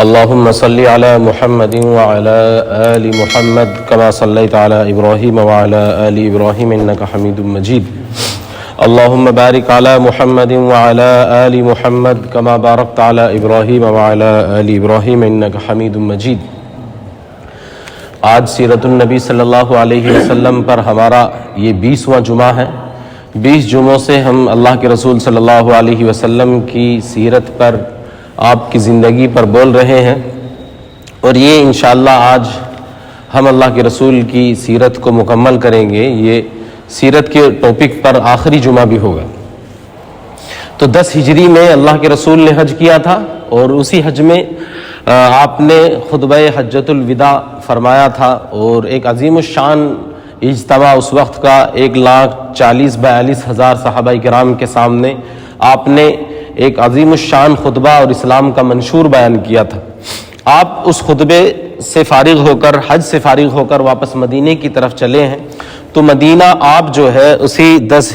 اللهم صل على محمد وعلى آل محمد كما صليت على إبراهيم وعلى آل إبراهيم إنك حميد مجيد. اللهم بارك على محمد وعلى آل محمد كما باركت على إبراهيم وعلى آل إبراهيم إنك حميد مجيد. آج سیرت النبی صلی اللہ علیہ وسلم پر ہمارا یہ 20واں جمعہ ہے. 20 جمعوں سے ہم اللہ کے رسول صلی اللہ علیہ وسلم کی سیرت پر، آپ کی زندگی پر بول رہے ہیں، اور یہ انشاءاللہ آج ہم اللہ کے رسول کی سیرت کو مکمل کریں گے. یہ سیرت کے ٹاپک پر آخری جمعہ بھی ہوگا. تو 10 ہجری میں اللہ کے رسول نے حج کیا تھا، اور اسی حج میں آپ نے خطبہ حجۃ الوداع فرمایا تھا، اور ایک عظیم الشان اجتماع اس وقت کا 1,40,42,000 صحابہ کرام کے سامنے آپ نے ایک عظیم الشان خطبہ اور اسلام کا منشور بیان کیا تھا. آپ اس خطبے سے فارغ ہو کر، حج سے فارغ ہو کر واپس مدینے کی طرف چلے ہیں. تو مدینہ آپ جو ہے اسی 10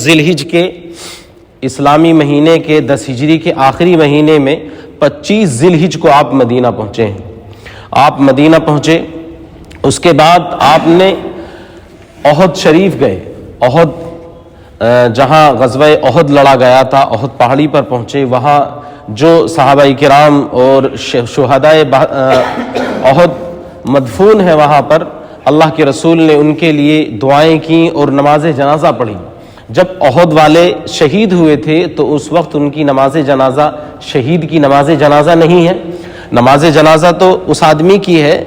ذی الحجہ کے اسلامی مہینے کے 10 ہجری کے آخری مہینے میں 25 ذی الحجہ کو آپ مدینہ پہنچے ہیں. آپ مدینہ پہنچے، اس کے بعد آپ نے احد شریف گئے. احد جہاں غزوہ احد لڑا گیا تھا، احد پہاڑی پر پہنچے. وہاں جو صحابہ کرام اور شہدائے احد مدفون ہیں، وہاں پر اللہ کے رسول نے ان کے لیے دعائیں کیں اور نماز جنازہ پڑھی. جب احد والے شہید ہوئے تھے تو اس وقت ان کی نماز جنازہ شہید کی نماز جنازہ نہیں ہے. نماز جنازہ تو اس آدمی کی ہے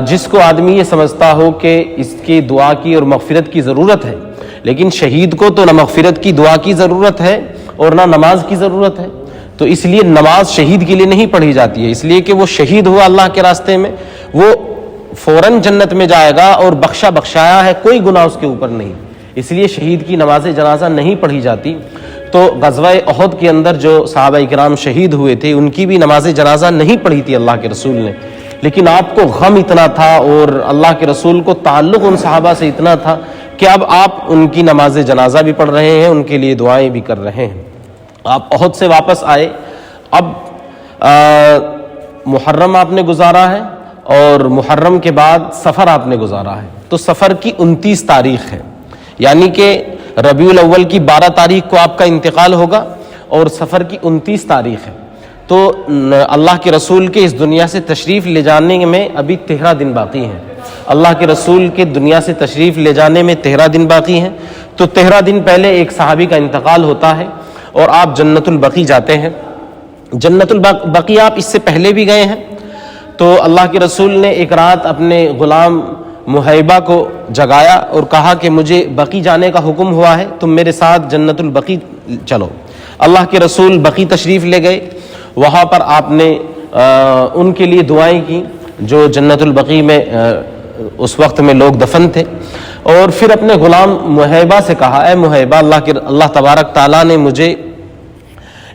جس کو آدمی یہ سمجھتا ہو کہ اس کی دعا کی اور مغفرت کی ضرورت ہے، لیکن شہید کو تو نہ مغفرت کی دعا کی ضرورت ہے اور نہ نماز کی ضرورت ہے. تو اس لیے نماز شہید کے لیے نہیں پڑھی جاتی ہے، اس لیے کہ وہ شہید ہوا اللہ کے راستے میں، وہ فوراً جنت میں جائے گا اور بخشایا ہے، کوئی گناہ اس کے اوپر نہیں. اس لیے شہید کی نماز جنازہ نہیں پڑھی جاتی. تو غزوہ احد کے اندر جو صحابہ کرام شہید ہوئے تھے ان کی بھی نماز جنازہ نہیں پڑھی تھی اللہ کے رسول نے. لیکن آپ کو غم اتنا تھا اور اللہ کے رسول کو تعلق ان صحابہ سے اتنا تھا کہ اب آپ ان کی نماز جنازہ بھی پڑھ رہے ہیں، ان کے لیے دعائیں بھی کر رہے ہیں. آپ احد سے واپس آئے. اب محرم آپ نے گزارا ہے، اور محرم کے بعد سفر آپ نے گزارا ہے. تو سفر کی 29 تاریخ ہے، یعنی کہ ربیع الاول کی 12 تاریخ کو آپ کا انتقال ہوگا، اور سفر کی 29 تاریخ ہے. تو اللہ کے رسول کے اس دنیا سے تشریف لے جانے میں ابھی 13 دن باقی ہیں. اللہ کے رسول کے دنیا سے تشریف لے جانے میں 13 دن باقی ہیں. تو 13 دن پہلے ایک صحابی کا انتقال ہوتا ہے اور آپ جنت البقیع جاتے ہیں. جنت البقیع آپ اس سے پہلے بھی گئے ہیں. تو اللہ کے رسول نے ایک رات اپنے غلام محیبہ کو جگایا اور کہا کہ مجھے بقیع جانے کا حکم ہوا ہے، تم میرے ساتھ جنت البقیع چلو. اللہ کے رسول بقیع تشریف لے گئے. وہاں پر آپ نے ان کے لیے دعائیں کی جو جنت البقیع میں اس وقت میں لوگ دفن تھے. اور پھر اپنے غلام محیبہ سے کہا، اے محیبہ، اللہ تبارک تعالیٰ نے مجھے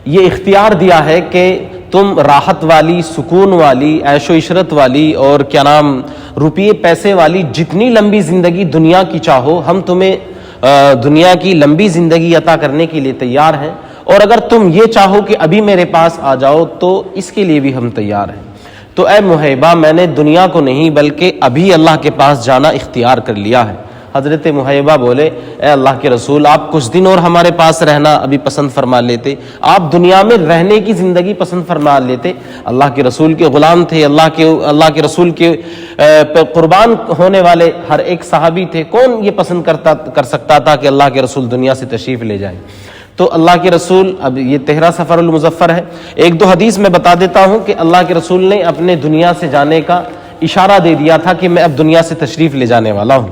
یہ اختیار دیا ہے کہ تم راحت والی، سکون والی، عیش و عشرت والی اور روپیے پیسے والی جتنی لمبی زندگی دنیا کی چاہو، ہم تمہیں دنیا کی لمبی زندگی عطا کرنے کے لیے تیار ہیں، اور اگر تم یہ چاہو کہ ابھی میرے پاس آ جاؤ تو اس کے لیے بھی ہم تیار ہیں. تو اے محیبہ، میں نے دنیا کو نہیں بلکہ ابھی اللہ کے پاس جانا اختیار کر لیا ہے. حضرت محیبہ بولے، اے اللہ کے رسول، آپ کچھ دن اور ہمارے پاس رہنا ابھی پسند فرما لیتے، آپ دنیا میں رہنے کی زندگی پسند فرما لیتے. اللہ کے رسول کے غلام تھے، اللہ کے رسول کے قربان ہونے والے ہر ایک صحابی تھے. کون یہ پسند کر سکتا تھا کہ اللہ کے رسول دنیا سے تشریف لے جائیں؟ تو اللہ کے رسول، اب یہ 13 سفر المظفر ہے. 1-2 حدیث میں بتا دیتا ہوں کہ اللہ کے رسول نے اپنے دنیا سے جانے کا اشارہ دے دیا تھا کہ میں اب دنیا سے تشریف لے جانے والا ہوں.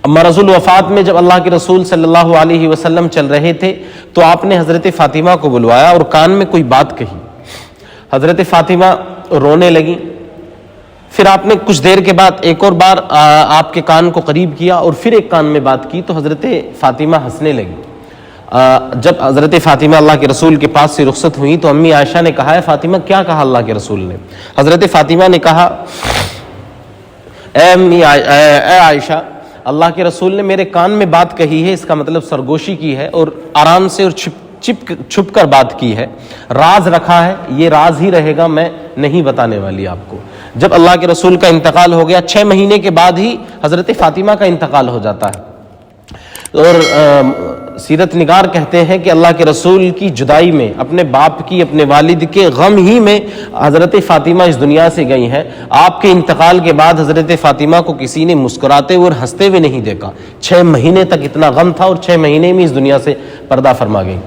مرض الوفات میں جب اللہ کے رسول صلی اللہ علیہ وسلم چل رہے تھے تو آپ نے حضرت فاطمہ کو بلوایا اور کان میں کوئی بات کہی. حضرت فاطمہ رونے لگی. پھر آپ نے کچھ دیر کے بعد ایک اور بار آپ کے کان کو قریب کیا اور پھر ایک کان میں بات کی تو حضرت فاطمہ ہنسنے لگی. جب حضرت فاطمہ اللہ کے رسول کے پاس سے رخصت ہوئی تو امی عائشہ نے کہا، ہے فاطمہ کیا کہا اللہ کے رسول نے؟ حضرت فاطمہ نے کہا، اے عائشہ، اللہ کے رسول نے میرے کان میں بات کہی ہے، اس کا مطلب سرگوشی کی ہے اور آرام سے اور چھپ کر بات کی ہے، راز رکھا ہے، یہ راز ہی رہے گا، میں نہیں بتانے والی آپ کو۔ جب اللہ کے رسول کا انتقال ہو گیا 6 مہینے کے بعد ہی حضرت فاطمہ کا انتقال ہو جاتا ہے، اور سیرت نگار کہتے ہیں کہ اللہ کے رسول کی جدائی میں، اپنے باپ کی، اپنے والد کے غم ہی میں حضرت فاطمہ اس دنیا سے گئی ہیں۔ آپ کے انتقال کے بعد حضرت فاطمہ کو کسی نے مسکراتے ہوئے اور ہنستے ہوئے نہیں دیکھا، 6 مہینے تک اتنا غم تھا، اور 6 مہینے میں اس دنیا سے پردہ فرما گئی۔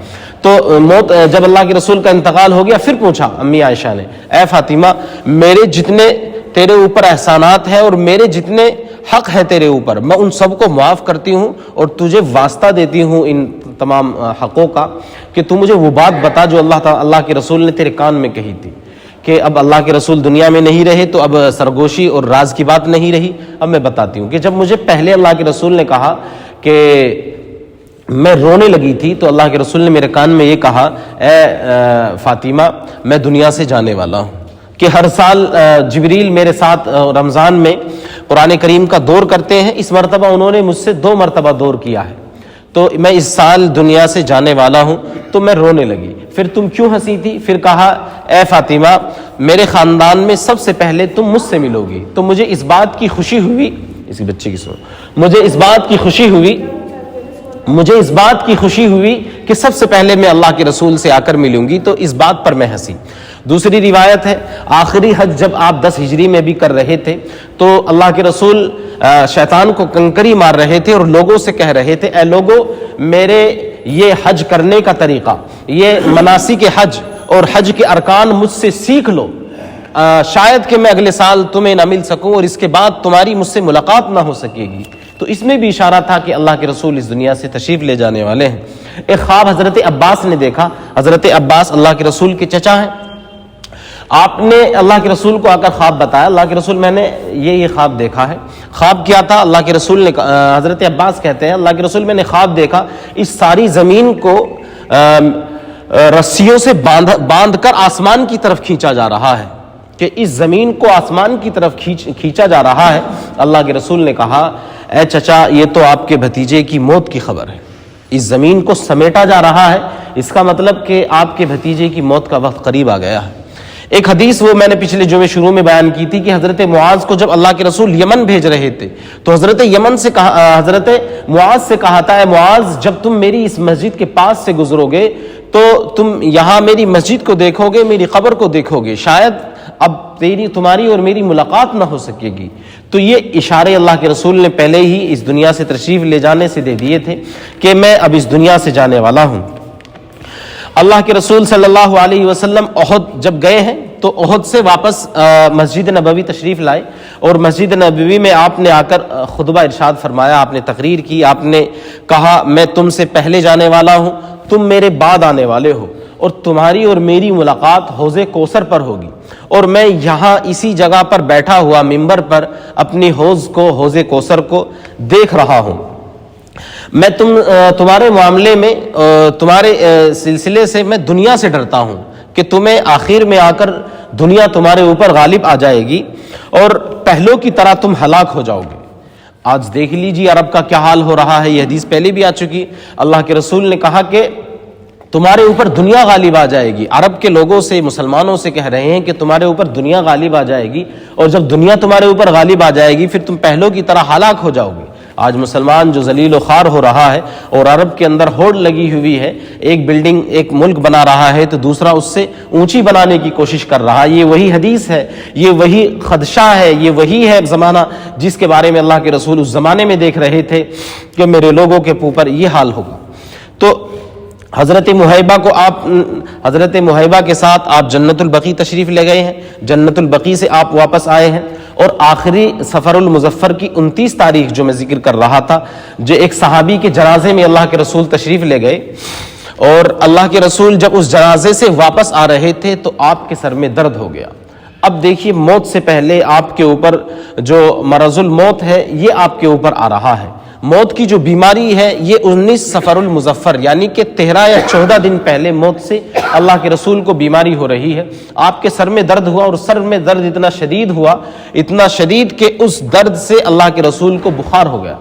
تو موت جب اللہ کے رسول کا انتقال ہو گیا، پھر پوچھا امی عائشہ نے، اے فاطمہ، میرے جتنے تیرے اوپر احسانات ہیں اور میرے جتنے حق ہے تیرے اوپر، میں ان سب کو معاف کرتی ہوں، اور تجھے واسطہ دیتی ہوں ان تمام حقوں کا، کہ تو مجھے وہ بات بتا جو اللہ کے رسول نے تیرے کان میں کہی تھی، کہ اب اللہ کے رسول دنیا میں نہیں رہے تو اب سرگوشی اور راز کی بات نہیں رہی۔ اب میں بتاتی ہوں کہ جب مجھے پہلے اللہ کے رسول نے کہا کہ میں رونے لگی تھی، تو اللہ کے رسول نے میرے کان میں یہ کہا، اے فاطمہ، میں دنیا سے جانے والا ہوں۔ کہ ہر سال جبریل میرے ساتھ رمضان میں قرآن کریم کا دور کرتے ہیں، اس مرتبہ انہوں نے مجھ سے 2 مرتبہ دور کیا ہے، تو میں اس سال دنیا سے جانے والا ہوں۔ تو میں رونے لگی۔ پھر تم کیوں ہنسی تھی؟ پھر کہا، اے فاطمہ، میرے خاندان میں سب سے پہلے تم مجھ سے ملو گی، تو مجھے اس بات کی خوشی ہوئی، اسی بچے کی سنو، مجھے اس بات کی خوشی ہوئی کہ سب سے پہلے میں اللہ کے رسول سے آ کر ملوں گی، تو اس بات پر میں ہنسی۔ دوسری روایت ہے، آخری حج جب آپ 10 ہجری میں بھی کر رہے تھے، تو اللہ کے رسول شیطان کو کنکری مار رہے تھے اور لوگوں سے کہہ رہے تھے، اے لوگوں، میرے یہ حج کرنے کا طریقہ، یہ مناسک حج اور حج کے ارکان مجھ سے سیکھ لو، شاید کہ میں اگلے سال تمہیں نہ مل سکوں اور اس کے بعد تمہاری مجھ سے ملاقات نہ ہو سکے گی۔ تو اس میں بھی اشارہ تھا کہ اللہ کے رسول اس دنیا سے تشریف لے جانے والے ہیں۔ ایک خواب حضرت عباس نے دیکھا۔ حضرت عباس اللہ کے رسول کے چچا ہیں۔ آپ نے اللہ کے رسول کو آ کر خواب بتایا، اللہ کے رسول، میں نے یہ خواب دیکھا ہے۔ خواب کیا تھا؟ اللہ کے رسول نے، حضرت عباس کہتے ہیں، اللہ کے رسول، میں نے خواب دیکھا اس ساری زمین کو رسیوں سے باندھ کر آسمان کی طرف کھینچا جا رہا ہے، کہ اس زمین کو آسمان کی طرف کھینچا جا رہا ہے۔ اللہ کے رسول نے کہا، اے چچا، یہ تو آپ کے بھتیجے کی موت کی خبر ہے، اس زمین کو سمیٹا جا رہا ہے، اس کا مطلب کہ آپ کے بھتیجے کی موت کا وقت قریب آ گیا ہے۔ ایک حدیث وہ میں نے پچھلے جمعے شروع میں بیان کی تھی کہ حضرت معاذ کو جب اللہ کے رسول یمن بھیج رہے تھے، تو حضرت معاذ سے کہا تھا، اے معاذ، جب تم میری اس مسجد کے پاس سے گزرو گے تو تم یہاں میری مسجد کو دیکھو گے، میری قبر کو دیکھو گے، شاید اب تمہاری اور میری ملاقات نہ ہو سکے گی۔ تو یہ اشارے اللہ کے رسول نے پہلے ہی اس دنیا سے تشریف لے جانے سے دے دیے تھے کہ میں اب اس دنیا سے جانے والا ہوں۔ اللہ کے رسول صلی اللہ علیہ وسلم احد جب گئے ہیں تو احد سے واپس مسجد نبوی تشریف لائے، اور مسجد نبوی میں آپ نے آ کر خطبہ ارشاد فرمایا، آپ نے تقریر کی، آپ نے کہا، میں تم سے پہلے جانے والا ہوں، تم میرے بعد آنے والے ہو، اور تمہاری اور میری ملاقات حوض کوثر پر ہوگی، اور میں یہاں اسی جگہ پر بیٹھا ہوا ممبر پر اپنی حوض کوثر کو دیکھ رہا ہوں۔ میں تمہارے معاملے میں، تمہارے سلسلے سے میں دنیا سے ڈرتا ہوں کہ تمہیں آخر میں آ کر دنیا تمہارے اوپر غالب آ جائے گی اور پہلوں کی طرح تم ہلاک ہو جاؤ گے۔ آج دیکھ لیجیے عرب کا کیا حال ہو رہا ہے، یہ حدیث پہلے بھی آ چکی۔ اللہ کے رسول نے کہا کہ تمہارے اوپر دنیا غالب آ جائے گی، عرب کے لوگوں سے، مسلمانوں سے کہہ رہے ہیں کہ تمہارے اوپر دنیا غالب آ جائے گی، اور جب دنیا تمہارے اوپر غالب آ جائے گی پھر تم پہلوں کی طرح ہلاک ہو جاؤ گے۔ آج مسلمان جو ذلیل و خوار ہو رہا ہے اور عرب کے اندر ہوڑ لگی ہوئی ہے، ایک بلڈنگ، ایک ملک بنا رہا ہے تو دوسرا اس سے اونچی بنانے کی کوشش کر رہا ہے، یہ وہی حدیث ہے، یہ وہی خدشہ ہے، یہ وہی ہے زمانہ جس کے بارے میں اللہ کے رسول اس زمانے میں دیکھ رہے تھے کہ میرے لوگوں کے اوپر یہ حال ہوگا۔ تو حضرت محیبہ کے ساتھ آپ جنت البقیع تشریف لے گئے ہیں، جنت البقیع سے آپ واپس آئے ہیں، اور آخری سفر المظفر کی 29 تاریخ جو میں ذکر کر رہا تھا، جو ایک صحابی کے جنازے میں اللہ کے رسول تشریف لے گئے، اور اللہ کے رسول جب اس جنازے سے واپس آ رہے تھے تو آپ کے سر میں درد ہو گیا۔ اب دیکھیے، موت سے پہلے آپ کے اوپر جو مرض الموت ہے یہ آپ کے اوپر آ رہا ہے۔ موت کی جو بیماری ہے یہ 19 سفر المظفر یعنی کہ 13 یا 14 دن پہلے موت سے اللہ کے رسول کو بیماری ہو رہی ہے۔ آپ کے سر میں درد ہوا، اور سر میں درد اتنا شدید ہوا، اتنا شدید کہ اس درد سے اللہ کے رسول کو بخار ہو گیا۔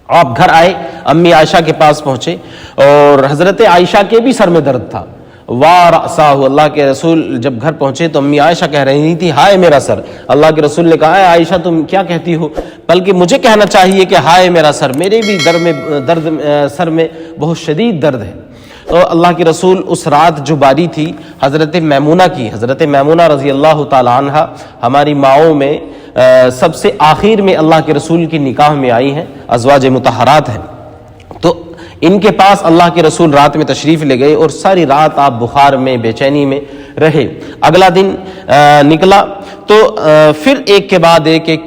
آپ گھر آئے, امی عائشہ کے پاس پہنچے اور حضرت عائشہ کے بھی سر میں درد تھا. وارأسہ, اللہ کے رسول جب گھر پہنچے تو امی عائشہ کہہ رہی تھی ہائے میرا سر. اللہ کے رسول نے کہا اے عائشہ تم کیا کہتی ہو, بلکہ مجھے کہنا چاہیے کہ ہائے میرا سر, میرے بھی سر میں بہت شدید درد ہے. تو اللہ کے رسول اس رات جو باری تھی حضرت میمونہ رضی اللہ تعالی عنہ ہماری ماؤں میں سب سے آخر میں اللہ کے رسول کی نکاح میں آئی ہیں, ازواج مطہرات ہیں. تو ان کے پاس اللہ کے رسول رات میں تشریف لے گئے اور ساری رات آپ بخار میں بے چینی میں رہے. اگلا دن نکلا تو پھر ایک کے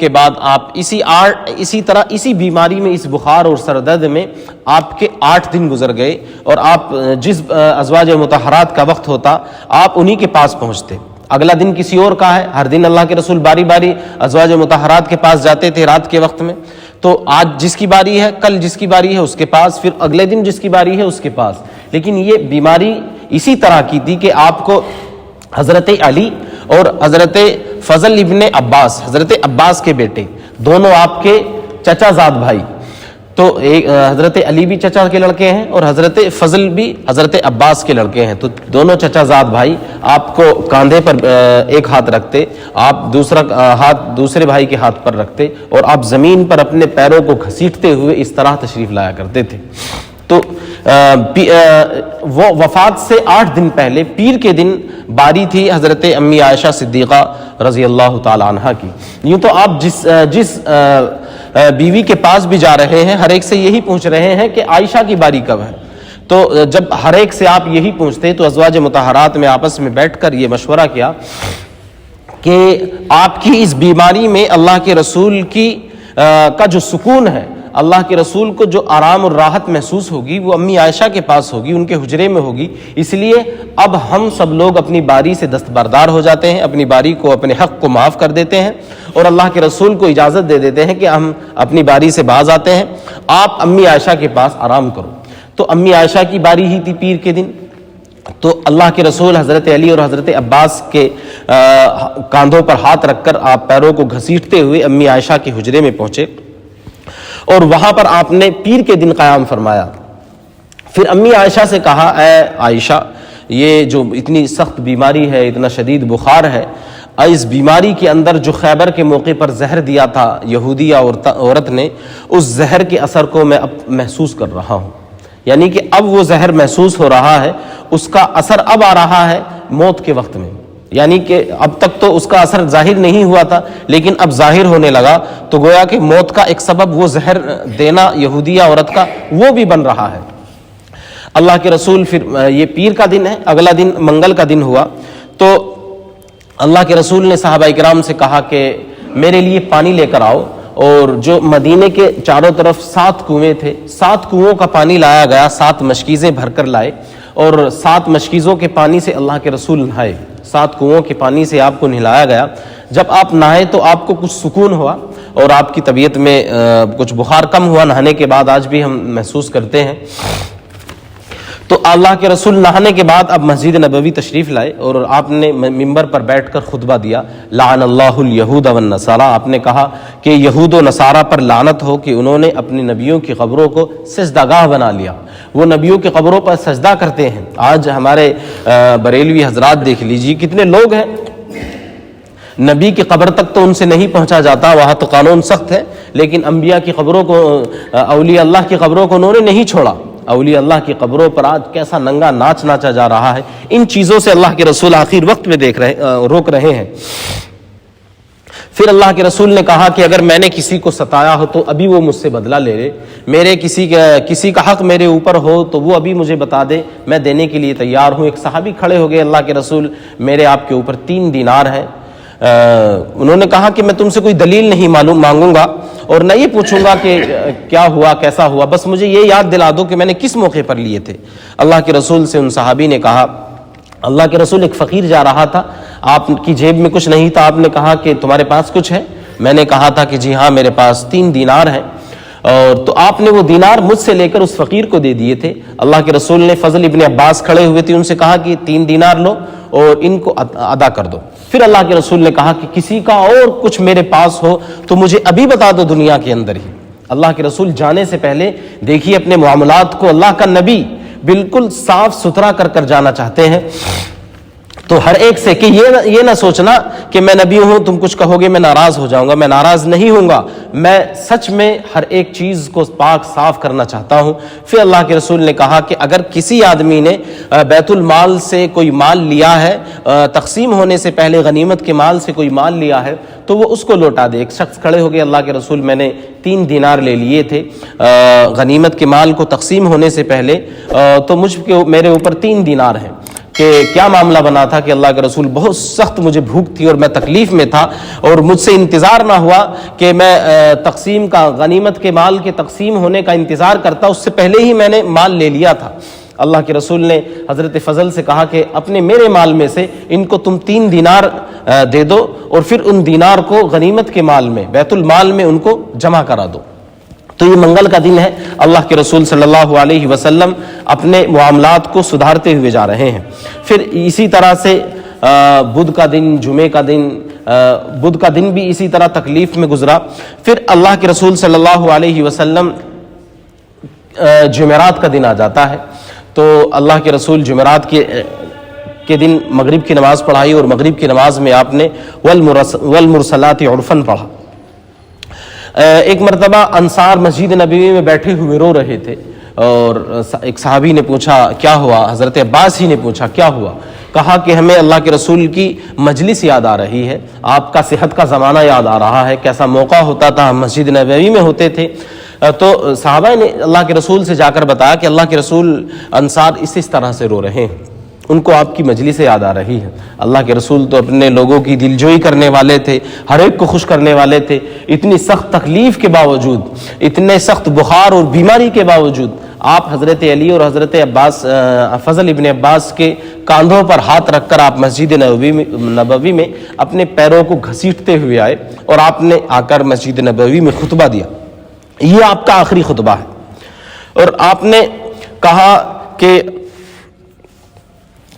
بعد آپ اسی طرح اسی بیماری میں, اس بخار اور سر درد میں آپ کے 8 دن گزر گئے, اور آپ جس ازواج مطہرات کا وقت ہوتا آپ انہی کے پاس پہنچتے. اگلا دن کسی اور کا ہے, ہر دن اللہ کے رسول باری باری ازواج مطہرات کے پاس جاتے تھے رات کے وقت میں. تو آج جس کی باری ہے, کل جس کی باری ہے اس کے پاس, پھر اگلے دن جس کی باری ہے اس کے پاس. لیکن یہ بیماری اسی طرح کی تھی کہ آپ کو حضرت علی اور حضرت فضل ابن عباس, حضرت عباس کے بیٹے, دونوں آپ کے چچا زاد بھائی. تو حضرت علی بھی چچا کے لڑکے ہیں اور حضرت فضل بھی حضرت عباس کے لڑکے ہیں. تو دونوں چچا زاد بھائی آپ کو کاندھے پر ایک ہاتھ رکھتے, آپ دوسرا ہاتھ دوسرے بھائی کے ہاتھ پر رکھتے, اور آپ زمین پر اپنے پیروں کو گھسیٹتے ہوئے اس طرح تشریف لایا کرتے تھے. تو وہ وفات سے 8 دن پہلے پیر کے دن باری تھی حضرت امی عائشہ صدیقہ رضی اللہ تعالی عنہ کی. یوں تو آپ جس بیوی کے پاس بھی جا رہے ہیں ہر ایک سے یہی پوچھ رہے ہیں کہ عائشہ کی باری کب ہے. تو جب ہر ایک سے آپ یہی پوچھتے تو ازواج مطہرات میں آپس میں بیٹھ کر یہ مشورہ کیا کہ آپ کی اس بیماری میں اللہ کے رسول کا جو سکون ہے, اللہ کے رسول کو جو آرام اور راحت محسوس ہوگی وہ امی عائشہ کے پاس ہوگی, ان کے حجرے میں ہوگی. اس لیے اب ہم سب لوگ اپنی باری سے دستبردار ہو جاتے ہیں, اپنی باری کو, اپنے حق کو معاف کر دیتے ہیں اور اللہ کے رسول کو اجازت دے دیتے ہیں کہ ہم اپنی باری سے باز آتے ہیں, آپ امی عائشہ کے پاس آرام کرو. تو امی عائشہ کی باری ہی تھی پیر کے دن. تو اللہ کے رسول حضرت علی اور حضرت عباس کے کاندھوں پر ہاتھ رکھ کر آپ پیروں کو گھسیٹتے ہوئے امی عائشہ کے حجرے میں پہنچے اور وہاں پر آپ نے پیر کے دن قیام فرمایا. پھر امی عائشہ سے کہا اے عائشہ, یہ جو اتنی سخت بیماری ہے, اتنا شدید بخار ہے, اس بیماری کے اندر جو خیبر کے موقع پر زہر دیا تھا یہودیہ عورت نے, اس زہر کے اثر کو میں اب محسوس کر رہا ہوں. یعنی کہ اب وہ زہر محسوس ہو رہا ہے, اس کا اثر اب آ رہا ہے موت کے وقت میں. یعنی کہ اب تک تو اس کا اثر ظاہر نہیں ہوا تھا لیکن اب ظاہر ہونے لگا. تو گویا کہ موت کا ایک سبب وہ زہر دینا یہودیہ عورت کا وہ بھی بن رہا ہے. اللہ کے رسول, پھر یہ پیر کا دن ہے, اگلا دن منگل کا دن ہوا. تو اللہ کے رسول نے صحابہ کرام سے کہا کہ میرے لیے پانی لے کر آؤ. اور جو مدینے کے چاروں طرف 7 کنویں تھے, 7 کنووں کا پانی لایا گیا, 7 مشکیزیں بھر کر لائے اور 7 مشکیزوں کے پانی سے اللہ کے رسول نہائے. 7 کنووں کے پانی سے آپ کو نہلایا گیا. جب آپ نہائے تو آپ کو کچھ سکون ہوا اور آپ کی طبیعت میں کچھ بخار کم ہوا نہانے کے بعد, آج بھی ہم محسوس کرتے ہیں. تو اللہ کے رسول نہانے کے بعد اب مسجد نبوی تشریف لائے اور آپ نے ممبر پر بیٹھ کر خطبہ دیا. لعن اللہ الیہود والنصارى, آپ نے کہا کہ یہود و نصارہ پر لعنت ہو کہ انہوں نے اپنی نبیوں کی قبروں کو سجدہ گاہ بنا لیا. وہ نبیوں کی قبروں پر سجدہ کرتے ہیں. آج ہمارے بریلوی حضرات دیکھ لیجیے کتنے لوگ ہیں, نبی کی قبر تک تو ان سے نہیں پہنچا جاتا, وہاں تو قانون سخت ہے, لیکن انبیاء کی قبروں کو, اولیاء اللہ کی قبروں کو انہوں نے نہیں چھوڑا. اولیاء اللہ کی قبروں پر آج کیسا ننگا ناچ ناچا جا رہا ہے. ان چیزوں سے اللہ کے رسول آخر وقت میں روک رہے ہیں. پھر اللہ کے رسول نے کہا کہ اگر میں نے کسی کو ستایا ہو تو ابھی وہ مجھ سے بدلہ لے لے, میرے کسی کا حق میرے اوپر ہو تو وہ ابھی مجھے بتا دے, میں دینے کے لیے تیار ہوں. ایک صحابی کھڑے ہو گئے, اللہ کے رسول میرے آپ کے اوپر 3 دینار ہیں. انہوں نے کہا کہ میں تم سے کوئی دلیل نہیں مانگوں گا اور نہ یہ پوچھوں گا کہ کیا ہوا کیسا ہوا, بس مجھے یہ یاد دلا دو کہ میں نے کس موقع پر لیے تھے. اللہ کے رسول سے ان صحابی نے کہا, اللہ کے رسول ایک فقیر جا رہا تھا, آپ کی جیب میں کچھ نہیں تھا, آپ نے کہا کہ تمہارے پاس کچھ ہے؟ میں نے کہا تھا کہ جی ہاں میرے پاس 3 دینار ہیں. اور تو آپ نے وہ دینار مجھ سے لے کر اس فقیر کو دے دیے تھے. اللہ کے رسول نے فضل ابن عباس کھڑے ہوئے تھے, ان سے کہا کہ 3 دینار لو اور ان کو ادا کر دو. پھر اللہ کے رسول نے کہا کہ کسی کا اور کچھ میرے پاس ہو تو مجھے ابھی بتا دو دنیا کے اندر ہی. اللہ کے رسول جانے سے پہلے دیکھیے اپنے معاملات کو اللہ کا نبی بالکل صاف ستھرا کر جانا چاہتے ہیں. تو ہر ایک سے کہ یہ نہ سوچنا کہ میں نبی ہوں تم کچھ کہو گے میں ناراض ہو جاؤں گا، میں ناراض نہیں ہوں گا، میں سچ میں ہر ایک چیز کو پاک صاف کرنا چاہتا ہوں. پھر اللہ کے رسول نے کہا کہ اگر کسی آدمی نے بیت المال سے کوئی مال لیا ہے، تقسیم ہونے سے پہلے غنیمت کے مال سے کوئی مال لیا ہے تو وہ اس کو لوٹا دے. ایک شخص کھڑے ہو گئے، اللہ کے رسول میں نے 3 دینار لے لیے تھے غنیمت کے مال کو تقسیم ہونے سے پہلے، تو میرے اوپر 3 دینار ہیں. کہ کیا معاملہ بنا تھا کہ اللہ کے رسول بہت سخت مجھے بھوک تھی اور میں تکلیف میں تھا اور مجھ سے انتظار نہ ہوا کہ میں تقسیم کا غنیمت کے مال کے تقسیم ہونے کا انتظار کرتا، اس سے پہلے ہی میں نے مال لے لیا تھا. اللہ کے رسول نے حضرت فضل سے کہا کہ اپنے میرے مال میں سے ان کو تم 3 دینار دے دو اور پھر ان دینار کو غنیمت کے مال میں بیت المال میں ان کو جمع کرا دو. تو یہ منگل کا دن ہے، اللہ کے رسول صلی اللہ علیہ وسلم اپنے معاملات کو سدھارتے ہوئے جا رہے ہیں. پھر اسی طرح سے بدھ کا دن، جمعے کا دن، بدھ کا دن بھی اسی طرح تکلیف میں گزرا. پھر اللہ کے رسول صلی اللہ علیہ وسلم جمعرات کا دن آ جاتا ہے تو اللہ کے رسول جمعرات کے دن مغرب کی نماز پڑھائی اور مغرب کی نماز میں آپ نے والمرسلات عرفاً پڑھا. ایک مرتبہ انصار مسجد نبوی میں بیٹھے ہوئے رو رہے تھے اور ایک صحابی نے پوچھا کیا ہوا؟ حضرت عباس ہی نے پوچھا کیا ہوا؟ کہا کہ ہمیں اللہ کے رسول کی مجلس یاد آ رہی ہے، آپ کا صحت کا زمانہ یاد آ رہا ہے، کیسا موقع ہوتا تھا ہم مسجد نبوی میں ہوتے تھے. تو صحابہ نے اللہ کے رسول سے جا کر بتایا کہ اللہ کے رسول انصار اس طرح سے رو رہے ہیں، ان کو آپ کی مجلس یاد آ رہی ہے. اللہ کے رسول تو اپنے لوگوں کی دلجوئی کرنے والے تھے، ہر ایک کو خوش کرنے والے تھے. اتنی سخت تکلیف کے باوجود، اتنے سخت بخار اور بیماری کے باوجود آپ حضرت علی اور حضرت عباس فضل ابن عباس کے کاندھوں پر ہاتھ رکھ کر آپ مسجد نبوی میں اپنے پیروں کو گھسیٹتے ہوئے آئے اور آپ نے آ کر مسجد نبوی میں خطبہ دیا. یہ آپ کا آخری خطبہ ہے اور آپ نے کہا کہ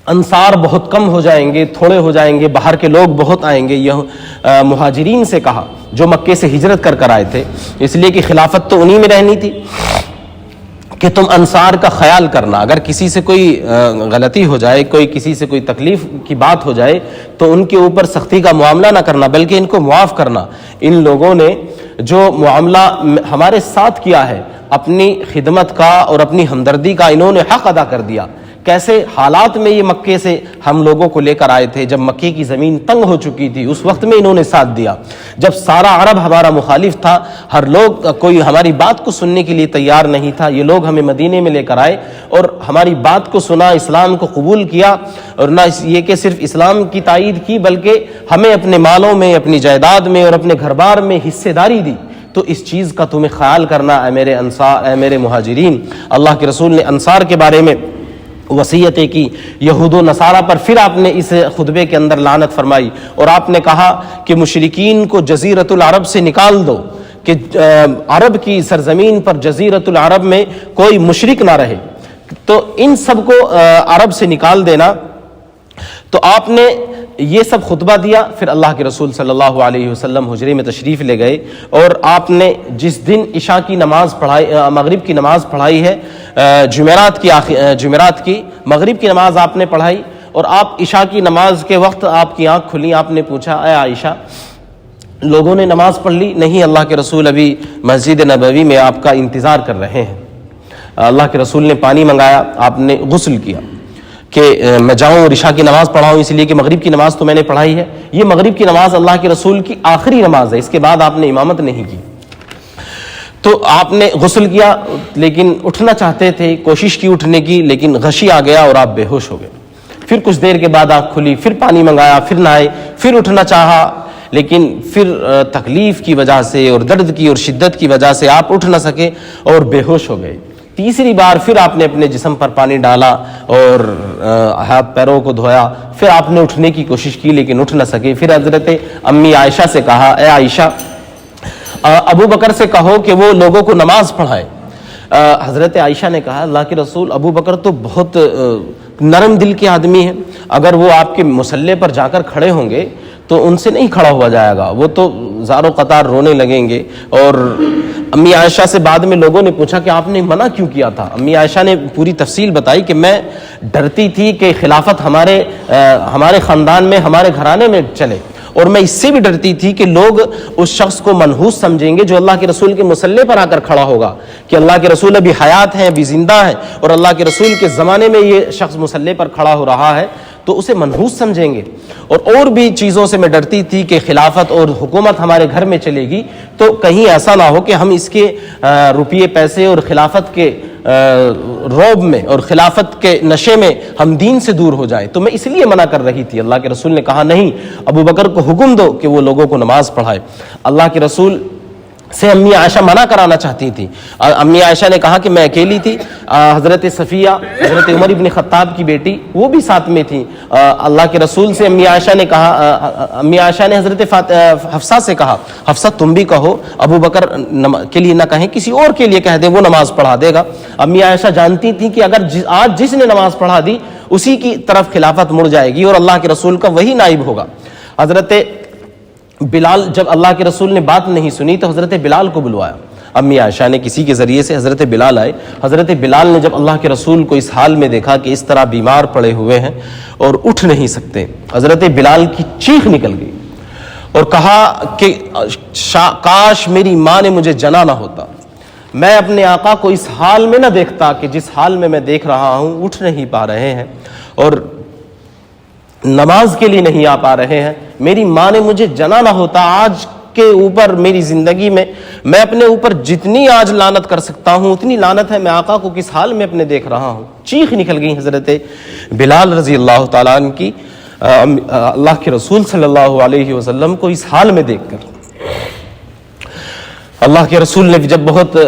انصار بہت کم ہو جائیں گے، تھوڑے ہو جائیں گے، باہر کے لوگ بہت آئیں گے. یہ مہاجرین سے کہا جو مکے سے ہجرت کر آئے تھے، اس لیے کہ خلافت تو انہی میں رہنی تھی، کہ تم انصار کا خیال کرنا، اگر کسی سے کوئی غلطی ہو جائے، کسی سے کوئی تکلیف کی بات ہو جائے تو ان کے اوپر سختی کا معاملہ نہ کرنا بلکہ ان کو معاف کرنا. ان لوگوں نے جو معاملہ ہمارے ساتھ کیا ہے، اپنی خدمت کا اور اپنی ہمدردی کا انہوں نے حق ادا کر دیا. کیسے حالات میں یہ مکے سے ہم لوگوں کو لے کر آئے تھے، جب مکے کی زمین تنگ ہو چکی تھی، اس وقت میں انہوں نے ساتھ دیا. جب سارا عرب ہمارا مخالف تھا، ہر لوگ کوئی ہماری بات کو سننے کے لیے تیار نہیں تھا، یہ لوگ ہمیں مدینے میں لے کر آئے اور ہماری بات کو سنا، اسلام کو قبول کیا اور نہ یہ کہ صرف اسلام کی تائید کی بلکہ ہمیں اپنے مالوں میں، اپنی جائیداد میں اور اپنے گھر بار میں حصے داری دی. تو اس چیز کا تمہیں خیال کرنا اے میرے انصار، اے میرے مہاجرین. اللہ کے رسول نے انصار کے بارے میں وصیتیں کی، یہود و نصارہ پر پھر آپ نے اس خطبے کے اندر لعنت فرمائی اور آپ نے کہا کہ مشرکین کو جزیرۃ العرب سے نکال دو، کہ عرب کی سرزمین پر جزیرۃ العرب میں کوئی مشرک نہ رہے، تو ان سب کو عرب سے نکال دینا. تو آپ نے یہ سب خطبہ دیا. پھر اللہ کے رسول صلی اللہ علیہ وسلم حجرے میں تشریف لے گئے اور آپ نے جس دن عشاء کی نماز پڑھائی، مغرب کی نماز پڑھائی ہے، جمعرات کی مغرب کی نماز آپ نے پڑھائی اور آپ عشاء کی نماز کے وقت آپ کی آنکھ کھلی. آپ نے پوچھا اے عائشہ لوگوں نے نماز پڑھ لی؟ نہیں، اللہ کے رسول ابھی مسجد نبوی میں آپ کا انتظار کر رہے ہیں. اللہ کے رسول نے پانی منگایا، آپ نے غسل کیا کہ میں جاؤں اور عشاء کی نماز پڑھاؤں، اس لیے کہ مغرب کی نماز تو میں نے پڑھائی ہے. یہ مغرب کی نماز اللہ کے رسول کی آخری نماز ہے، اس کے بعد آپ نے امامت نہیں کی. تو آپ نے غسل کیا لیکن اٹھنا چاہتے تھے، کوشش کی اٹھنے کی لیکن غشی آ گیا اور آپ بے ہوش ہو گئے. پھر کچھ دیر کے بعد آنکھ کھلی، پھر پانی منگایا، پھر نہائے، پھر اٹھنا چاہا لیکن پھر تکلیف کی وجہ سے اور درد کی اور شدت کی وجہ سے آپ اٹھ نہ سکے اور بے ہوش ہو گئے. تیسری بار پھر آپ نے اپنے جسم پر پانی ڈالا اور ہاتھ پیروں کو دھویا، پھر آپ نے اٹھنے کی کوشش کی لیکن اٹھ نہ سکے. پھر حضرت امی عائشہ سے کہا اے عائشہ ابو بکر سے کہو کہ وہ لوگوں کو نماز پڑھائے. حضرت عائشہ نے کہا اللہ کے رسول ابو بکر تو بہت نرم دل کے آدمی ہیں، اگر وہ آپ کے مصلی پر جا کر کھڑے ہوں گے تو ان سے نہیں کھڑا ہوا جائے گا، وہ تو زار و قطار رونے لگیں گے اور امی عائشہ سے بعد میں لوگوں نے پوچھا کہ آپ نے منع کیوں کیا تھا؟ امی عائشہ نے پوری تفصیل بتائی کہ میں ڈرتی تھی کہ خلافت ہمارے خاندان میں، ہمارے گھرانے میں چلے، اور میں اس سے بھی ڈرتی تھی کہ لوگ اس شخص کو منحوس سمجھیں گے جو اللہ کے رسول کے مصلی پر آ کر کھڑا ہوگا، کہ اللہ کے رسول ابھی حیات ہیں، ابھی زندہ ہیں، اور اللہ کے رسول کے زمانے میں یہ شخص مصلی پر کھڑا ہو رہا ہے، تو اسے منحوس سمجھیں گے۔ اور بھی چیزوں سے میں ڈرتی تھی کہ خلافت اور حکومت ہمارے گھر میں چلے گی تو کہیں ایسا نہ ہو کہ ہم اس کے روپیے پیسے اور خلافت کے روب میں اور خلافت کے نشے میں ہم دین سے دور ہو جائیں، تو میں اس لیے منع کر رہی تھی۔ اللہ کے رسول نے کہا نہیں، ابو بکر کو حکم دو کہ وہ لوگوں کو نماز پڑھائے۔ اللہ کے رسول سے امی عائشہ منع کرانا چاہتی تھی۔ امی عائشہ نے کہا کہ میں اکیلی تھی، حضرت صفیہ حضرت عمر ابن خطاب کی بیٹی وہ بھی ساتھ میں تھی۔ اللہ کے رسول سے امی عائشہ نے کہا، امی عائشہ نے حضرت حفصہ سے کہا حفصہ تم بھی کہو، ابو بکر کے لیے نہ کہیں، کسی اور کے لیے کہہ دیں، وہ نماز پڑھا دے گا۔ امی عائشہ جانتی تھی کہ اگر آج جس نے نماز پڑھا دی اسی کی طرف خلافت مڑ جائے گی اور اللہ کے رسول کا وہی نائب ہوگا۔ حضرت بلال، جب اللہ کے رسول نے بات نہیں سنی تو حضرت بلال کو بلوایا، امی عائشہ نے کسی کے ذریعے سے حضرت بلال آئے۔ حضرت بلال نے جب اللہ کے رسول کو اس حال میں دیکھا کہ اس طرح بیمار پڑے ہوئے ہیں اور اٹھ نہیں سکتے، حضرت بلال کی چیخ نکل گئی اور کہا کہ کاش میری ماں نے مجھے جنا نہ ہوتا، میں اپنے آقا کو اس حال میں نہ دیکھتا کہ جس حال میں دیکھ رہا ہوں، اٹھ نہیں پا رہے ہیں اور نماز کے لیے نہیں آ پا رہے ہیں، میری ماں نے مجھے جنا نہ ہوتا۔ آج کے اوپر میری زندگی میں اپنے اوپر جتنی آج لعنت کر سکتا ہوں اتنی لعنت ہے، میں آقا کو کس حال میں اپنے دیکھ رہا ہوں۔ چیخ نکل گئی حضرت بلال رضی اللہ تعالیٰ عنہ کی اللہ کے رسول صلی اللہ علیہ وسلم کو اس حال میں دیکھ کر۔ اللہ کے رسول نے جب بہت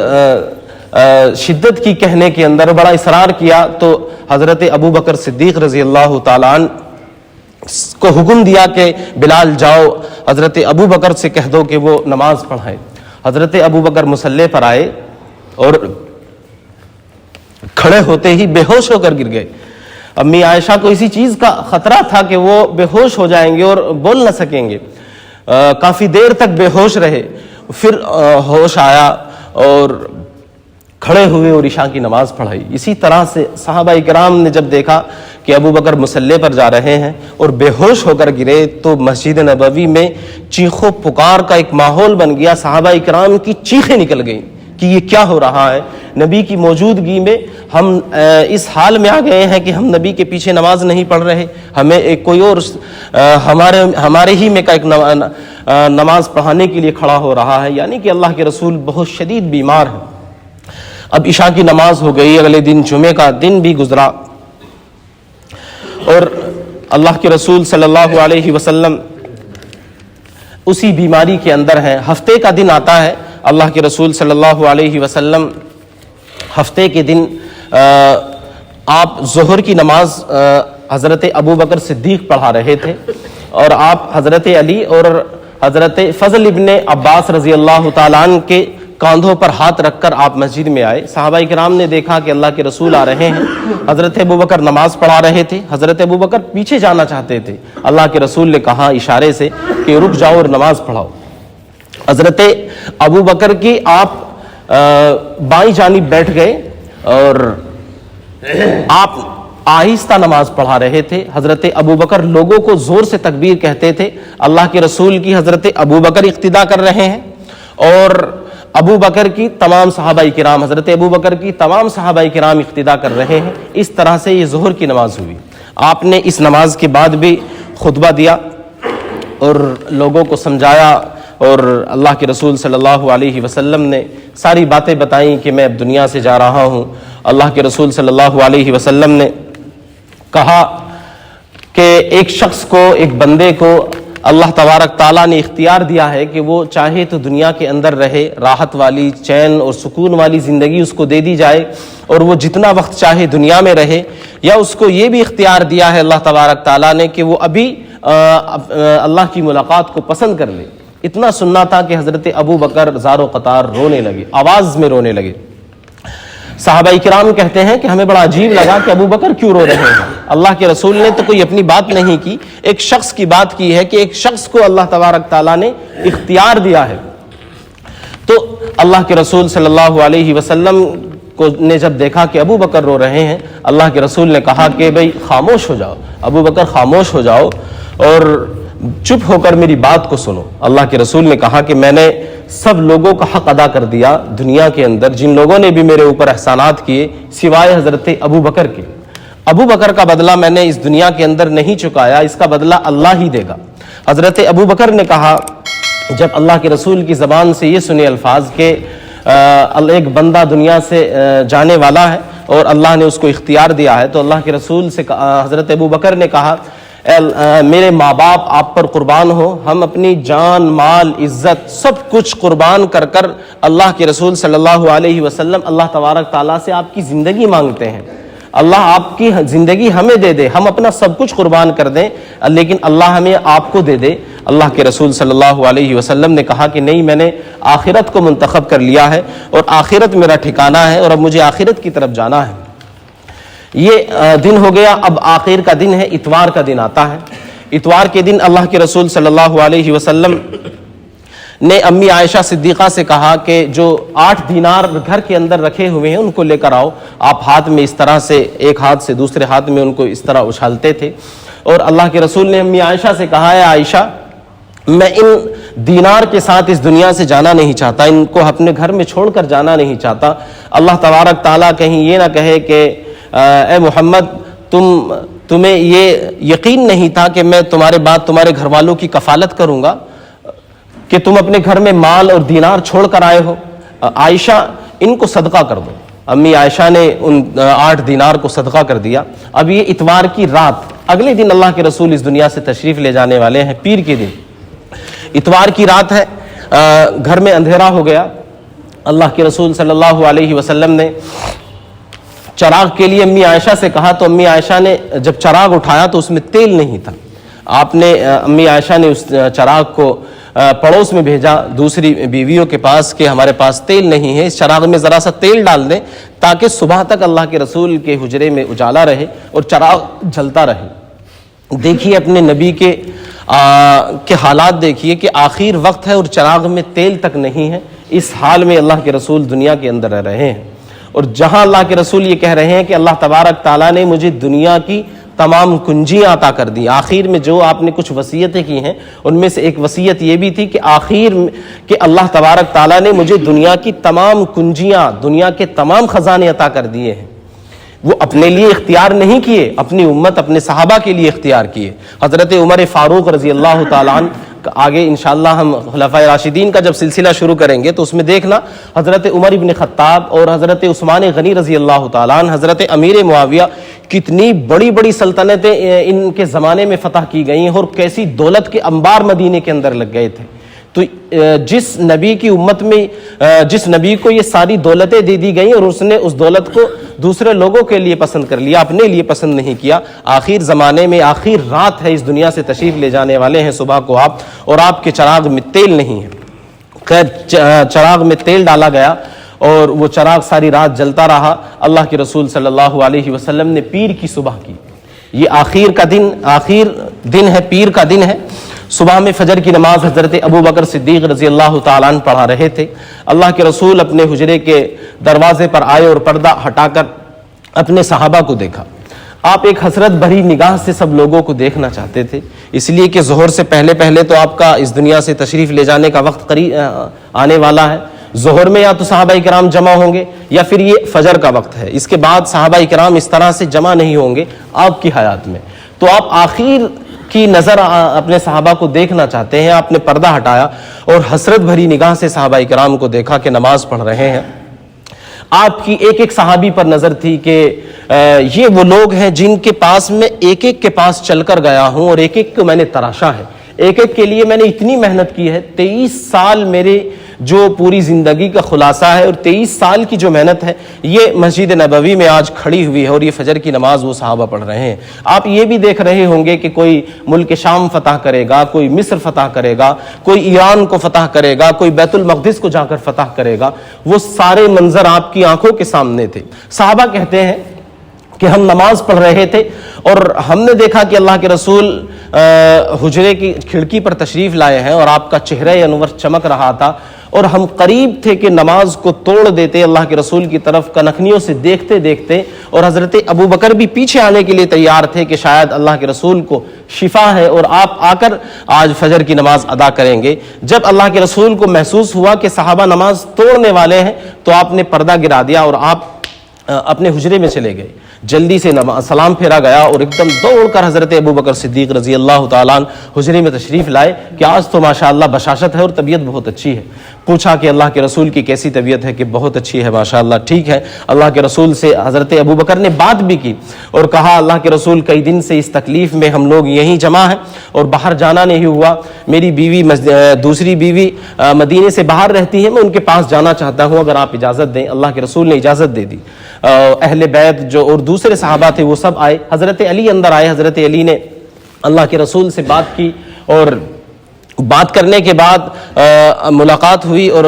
شدت کی کہنے کے اندر بڑا اصرار کیا تو حضرت ابو بکر صدیق رضی اللہ تعالیٰ عنہ کو حکم دیا کہ بلال جاؤ حضرت ابو بکر سے کہہ دو کہ وہ نماز پڑھائے۔ حضرت ابو بکر مصلی پر آئے اور کھڑے ہوتے ہی بے ہوش ہو کر گر گئے۔ امی عائشہ کو اسی چیز کا خطرہ تھا کہ وہ بے ہوش ہو جائیں گے اور بول نہ سکیں گے۔ کافی دیر تک بے ہوش رہے، پھر ہوش آیا اور کھڑے ہوئے اور عشاء کی نماز پڑھائی۔ اسی طرح سے صحابہ کرام نے جب دیکھا کہ ابو بکر مصلی پر جا رہے ہیں اور بے ہوش ہو کر گرے تو مسجد نبوی میں چیخ و پکار کا ایک ماحول بن گیا۔ صحابہ کرام کی چیخیں نکل گئیں کہ یہ کیا ہو رہا ہے، نبی کی موجودگی میں ہم اس حال میں آ گئے ہیں کہ ہم نبی کے پیچھے نماز نہیں پڑھ رہے، ہمیں ایک کوئی اور ہمارے ہی میں کا ایک نماز پڑھانے کے لیے کھڑا ہو رہا ہے، یعنی کہ اللہ کے رسول بہت شدید بیمار ہیں۔ اب عشاء کی نماز ہو گئی، اگلے دن جمعے کا دن بھی گزرا اور اللہ کے رسول صلی اللہ علیہ وسلم اسی بیماری کے اندر ہیں۔ ہفتے کا دن آتا ہے، اللہ کے رسول صلی اللہ علیہ وسلم ہفتے کے دن آپ ظہر کی نماز حضرت ابو بکر صدیق پڑھا رہے تھے اور آپ حضرت علی اور حضرت فضل ابن عباس رضی اللہ تعالیٰ عنہ کے کاندھوں پر ہاتھ رکھ کر آپ مسجد میں آئے۔ صحابہ کرام نے دیکھا کہ اللہ کے رسول آ رہے ہیں، حضرت ابو بکر نماز پڑھا رہے تھے، حضرت ابو بکر پیچھے جانا چاہتے تھے، اللہ کے رسول نے کہا اشارے سے کہ رک جاؤ اور نماز پڑھاؤ۔ حضرت ابو بکر کی آپ بائیں جانب بیٹھ گئے اور آپ آہستہ نماز پڑھا رہے تھے۔ حضرت ابو بکر لوگوں کو زور سے تکبیر کہتے تھے، اللہ کے رسول کی حضرت ابو بکر اقتدا کر رہے ہیں اور ابو بکر کی تمام صحابہ کرام، حضرت ابو بکر کی تمام صحابہ کرام اقتدا کر رہے ہیں۔ اس طرح سے یہ ظہر کی نماز ہوئی۔ آپ نے اس نماز کے بعد بھی خطبہ دیا اور لوگوں کو سمجھایا اور اللہ کے رسول صلی اللہ علیہ وسلم نے ساری باتیں بتائیں کہ میں اب دنیا سے جا رہا ہوں۔ اللہ کے رسول صلی اللہ علیہ وسلم نے کہا کہ ایک شخص کو، ایک بندے کو اللہ تبارک تعالیٰ نے اختیار دیا ہے کہ وہ چاہے تو دنیا کے اندر رہے، راحت والی، چین اور سکون والی زندگی اس کو دے دی جائے اور وہ جتنا وقت چاہے دنیا میں رہے، یا اس کو یہ بھی اختیار دیا ہے اللہ تبارک تعالیٰ نے کہ وہ ابھی اللہ کی ملاقات کو پسند کر لے۔ اتنا سننا تھا کہ حضرت ابو بکر زار و قطار رونے لگے، آواز میں رونے لگے۔ صحابہ کرام کہتے ہیں کہ ہمیں بڑا عجیب لگا کہ ابو بکر کیوں رو رہے ہیں۔ اللہ کے رسول نے تو کوئی اپنی بات نہیں کی، ایک شخص کی بات کی ہے کہ ایک شخص کو اللہ تبارک تعالیٰ نے اختیار دیا ہے۔ تو اللہ کے رسول صلی اللہ علیہ وسلم کو نے جب دیکھا کہ ابو بکر رو رہے ہیں، اللہ کے رسول نے کہا کہ بھئی خاموش ہو جاؤ، ابو بکر خاموش ہو جاؤ اور چپ ہو کر میری بات کو سنو۔ اللہ کے رسول نے کہا کہ میں نے سب لوگوں کا حق ادا کر دیا دنیا کے اندر، جن لوگوں نے بھی میرے اوپر احسانات کیے سوائے حضرت ابو بکر کے۔ ابو بکر کا بدلہ میں نے اس دنیا کے اندر نہیں چکایا، اس کا بدلہ اللہ ہی دے گا۔ حضرت ابو بکر نے کہا جب اللہ کے رسول کی زبان سے یہ سنے الفاظ کہ ایک بندہ دنیا سے جانے والا ہے اور اللہ نے اس کو اختیار دیا ہے، تو اللہ کے رسول سے حضرت ابو بکر نے کہا میرے ماں باپ آپ پر قربان ہو، ہم اپنی جان مال عزت سب کچھ قربان کر کر اللہ کے رسول صلی اللہ علیہ وسلم اللہ تبارک تعالیٰ سے آپ کی زندگی مانگتے ہیں، اللہ آپ کی زندگی ہمیں دے دے، ہم اپنا سب کچھ قربان کر دیں لیکن اللہ ہمیں آپ کو دے دے۔ اللہ کے رسول صلی اللہ علیہ وسلم نے کہا کہ نہیں، میں نے آخرت کو منتخب کر لیا ہے اور آخرت میرا ٹھکانہ ہے اور اب مجھے آخرت کی طرف جانا ہے۔ یہ دن ہو گیا، اب آخر کا دن ہے، اتوار کا دن آتا ہے۔ اتوار کے دن اللہ کے رسول صلی اللہ علیہ وسلم نے امی عائشہ صدیقہ سے کہا کہ جو 8 دینار گھر کے اندر رکھے ہوئے ہیں ان کو لے کر آؤ۔ آپ ہاتھ میں اس طرح سے ایک ہاتھ سے دوسرے ہاتھ میں ان کو اس طرح اچھالتے تھے، اور اللہ کے رسول نے امی عائشہ سے کہا ہے عائشہ میں ان دینار کے ساتھ اس دنیا سے جانا نہیں چاہتا، ان کو اپنے گھر میں چھوڑ کر جانا نہیں چاہتا۔ اللہ تبارک تعالیٰ کہیں یہ نہ کہے کہ اے محمد تمہیں یہ یقین نہیں تھا کہ میں تمہارے بعد تمہارے گھر والوں کی کفالت کروں گا کہ تم اپنے گھر میں مال اور دینار چھوڑ کر آئے ہو، عائشہ ان کو صدقہ کر دو۔ امی عائشہ نے ان 8 دینار کو صدقہ کر دیا۔ اب یہ اتوار کی رات، اگلے دن اللہ کے رسول اس دنیا سے تشریف لے جانے والے ہیں، پیر کے دن، اتوار کی رات ہے، گھر میں اندھیرا ہو گیا۔ اللہ کے رسول صلی اللہ علیہ وسلم نے چراغ کے لیے امی عائشہ سے کہا، تو امی عائشہ نے جب چراغ اٹھایا تو اس میں تیل نہیں تھا۔ آپ نے امی عائشہ نے اس چراغ کو پڑوس میں بھیجا دوسری بیویوں کے پاس کہ ہمارے پاس تیل نہیں ہے، اس چراغ میں ذرا سا تیل ڈال دیں تاکہ صبح تک اللہ کے رسول کے حجرے میں اجالا رہے اور چراغ جلتا رہے۔ دیکھیے اپنے نبی کے حالات دیکھیے کہ آخر وقت ہے اور چراغ میں تیل تک نہیں ہے، اس حال میں اللہ کے رسول دنیا کے اندر رہ رہے ہیں، اور جہاں اللہ کے رسول یہ کہہ رہے ہیں کہ اللہ تبارک تعالیٰ نے مجھے دنیا کی تمام کنجیاں عطا کر دی۔ آخر میں جو آپ نے کچھ وصیتیں کی ہیں ان میں سے ایک وصیت یہ بھی تھی کہ آخر کہ اللہ تبارک تعالیٰ نے مجھے دنیا کی تمام کنجیاں، دنیا کے تمام خزانے عطا کر دیے ہیں۔ وہ اپنے لیے اختیار نہیں کیے، اپنی امت اپنے صحابہ کے لیے اختیار کیے۔ حضرت عمر فاروق رضی اللہ تعالیٰ عنہ، آگے انشاءاللہ ہم خلفائے راشدین کا جب سلسلہ شروع کریں گے تو اس میں دیکھنا حضرت عمر ابن خطاب اور حضرت عثمان غنی رضی اللہ تعالیٰ عنہ، حضرت امیر معاویہ، کتنی بڑی بڑی سلطنتیں ان کے زمانے میں فتح کی گئی ہیں اور کیسی دولت کے انبار مدینے کے اندر لگ گئے تھے۔ تو جس نبی کی امت میں جس نبی کو یہ ساری دولتیں دے دی گئیں اور اس نے اس دولت کو دوسرے لوگوں کے لیے پسند کر لیا، اپنے لیے پسند نہیں کیا، آخر زمانے میں آخر رات ہے، اس دنیا سے تشریف لے جانے والے ہیں صبح کو آپ، اور آپ کے چراغ میں تیل نہیں ہے۔ خیر چراغ میں تیل ڈالا گیا اور وہ چراغ ساری رات جلتا رہا۔ اللہ کے رسول صلی اللہ علیہ وسلم نے پیر کی صبح کی، یہ آخر دن ہے، پیر کا دن ہے۔ صبح میں فجر کی نماز حضرت ابو بکر صدیق رضی اللہ تعالیٰ عنہ پڑھا رہے تھے۔ اللہ کے رسول اپنے حجرے کے دروازے پر آئے اور پردہ ہٹا کر اپنے صحابہ کو دیکھا۔ آپ ایک حسرت بھری نگاہ سے سب لوگوں کو دیکھنا چاہتے تھے، اس لیے کہ ظہر سے پہلے تو آپ کا اس دنیا سے تشریف لے جانے کا وقت قریب آنے والا ہے۔ ظہر میں یا تو صحابہ کرام جمع ہوں گے یا پھر یہ فجر کا وقت ہے، اس کے بعد صحابہ کرام اس طرح سے جمع نہیں ہوں گے آپ کی حیات میں۔ تو آپ آخر کی نظر اپنے صحابہ کو دیکھنا چاہتے ہیں، آپ نے پردہ ہٹایا اور حسرت بھری نگاہ سے صحابہ کرام کو دیکھا کہ نماز پڑھ رہے ہیں۔ آپ کی ایک صحابی پر نظر تھی کہ یہ وہ لوگ ہیں جن کے پاس میں ایک کے پاس چل کر گیا ہوں اور ایک کو میں نے تراشا ہے، ایک کے لیے میں نے اتنی محنت کی ہے۔ 23 سال میرے جو پوری زندگی کا خلاصہ ہے اور 23 سال کی جو محنت ہے یہ مسجد نبوی میں آج کھڑی ہوئی ہے اور یہ فجر کی نماز وہ صحابہ پڑھ رہے ہیں۔ آپ یہ بھی دیکھ رہے ہوں گے کہ کوئی ملک شام فتح کرے گا، کوئی مصر فتح کرے گا، کوئی ایران کو فتح کرے گا، کوئی بیت المقدس کو جا کر فتح کرے گا، وہ سارے منظر آپ کی آنکھوں کے سامنے تھے۔ صحابہ کہتے ہیں کہ ہم نماز پڑھ رہے تھے اور ہم نے دیکھا کہ اللہ کے رسول حجرے کی کھڑکی پر تشریف لائے ہیں اور آپ کا چہرہ انور چمک رہا تھا، اور ہم قریب تھے کہ نماز کو توڑ دیتے اللہ کے رسول کی طرف کنکھنیوں سے دیکھتے دیکھتے، اور حضرت ابو بکر بھی پیچھے آنے کے لیے تیار تھے کہ شاید اللہ کے رسول کو شفا ہے اور آپ آ کر آج فجر کی نماز ادا کریں گے۔ جب اللہ کے رسول کو محسوس ہوا کہ صحابہ نماز توڑنے والے ہیں تو آپ نے پردہ گرا دیا اور آپ اپنے حجرے میں چلے گئے۔ جلدی سے سلام پھیرا گیا اور ایک دم دوڑ کر حضرت ابو بکر صدیق رضی اللہ تعالیٰ عنہ حجرے میں تشریف لائے کہ آج تو ماشاءاللہ بشاشت ہے اور طبیعت بہت اچھی ہے۔ پوچھا کہ اللہ کے رسول کی کیسی طبیعت ہے؟ کہ بہت اچھی ہے ماشاءاللہ، ٹھیک ہے۔ اللہ کے رسول سے حضرت ابو بکر نے بات بھی کی اور کہا اللہ کے رسول کئی دن سے اس تکلیف میں ہم لوگ یہیں جمع ہیں اور باہر جانا نہیں ہوا، میری بیوی دوسری بیوی مدینے سے باہر رہتی ہے، میں ان کے پاس جانا چاہتا ہوں، اگر آپ اجازت دیں۔ اللہ کے رسول نے اجازت دے دی۔ اہل بیت جو اور دوسرے صحابہ تھے وہ سب آئے، حضرت علی اندر آئے، حضرت علی نے اللہ کے رسول سے بات کی اور بات کرنے کے بعد ملاقات ہوئی اور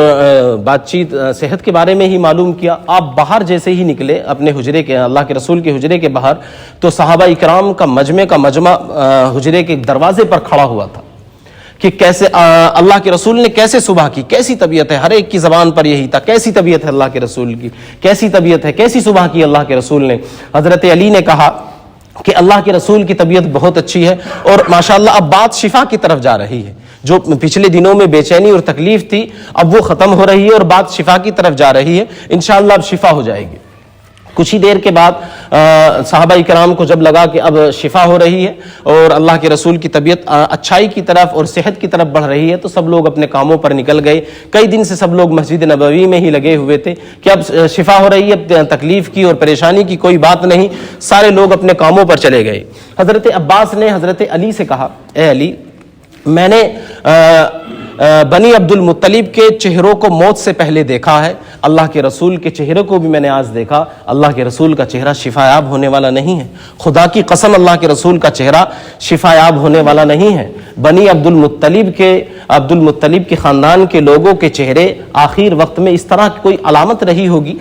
بات چیت صحت کے بارے میں ہی معلوم کیا۔ آپ باہر جیسے ہی نکلے اپنے حجرے کے، اللہ کے رسول کے حجرے کے باہر، تو صحابہ اکرام کا مجمع حجرے کے دروازے پر کھڑا ہوا تھا کہ کیسے اللہ کے رسول نے کیسے صبح کی، کیسی طبیعت ہے، ہر ایک کی زبان پر یہی تھا، کیسی طبیعت ہے اللہ کے رسول کی، کیسی طبیعت ہے، کیسی صبح کی اللہ کے رسول نے۔ حضرت علی نے کہا کہ اللہ کے رسول کی طبیعت بہت اچھی ہے اور ماشاءاللہ اب بات شفا کی طرف جا رہی ہے، جو پچھلے دنوں میں بے چینی اور تکلیف تھی اب وہ ختم ہو رہی ہے اور بات شفا کی طرف جا رہی ہے، انشاءاللہ اب شفا ہو جائے گی۔ کچھ ہی دیر کے بعد صحابہ کرام کو جب لگا کہ اب شفا ہو رہی ہے اور اللہ کے رسول کی طبیعت اچھائی کی طرف اور صحت کی طرف بڑھ رہی ہے، تو سب لوگ اپنے کاموں پر نکل گئے۔ کئی دن سے سب لوگ مسجد نبوی میں ہی لگے ہوئے تھے کہ اب شفا ہو رہی ہے، تکلیف کی اور پریشانی کی کوئی بات نہیں، سارے لوگ اپنے کاموں پر چلے گئے۔ حضرت عباس نے حضرت علی سے کہا، اے علی، میں نے بنی عبد المطلب کے چہروں کو موت سے پہلے دیکھا ہے، اللہ کے رسول کے چہرے کو بھی میں نے آج دیکھا، اللہ کے رسول کا چہرہ شفایاب ہونے والا نہیں ہے، خدا کی قسم اللہ کے رسول کا چہرہ شفایاب ہونے والا نہیں ہے۔ بنی عبد المطلب کے خاندان کے لوگوں کے چہرے آخر وقت میں اس طرح کی کوئی علامت رہی ہوگی،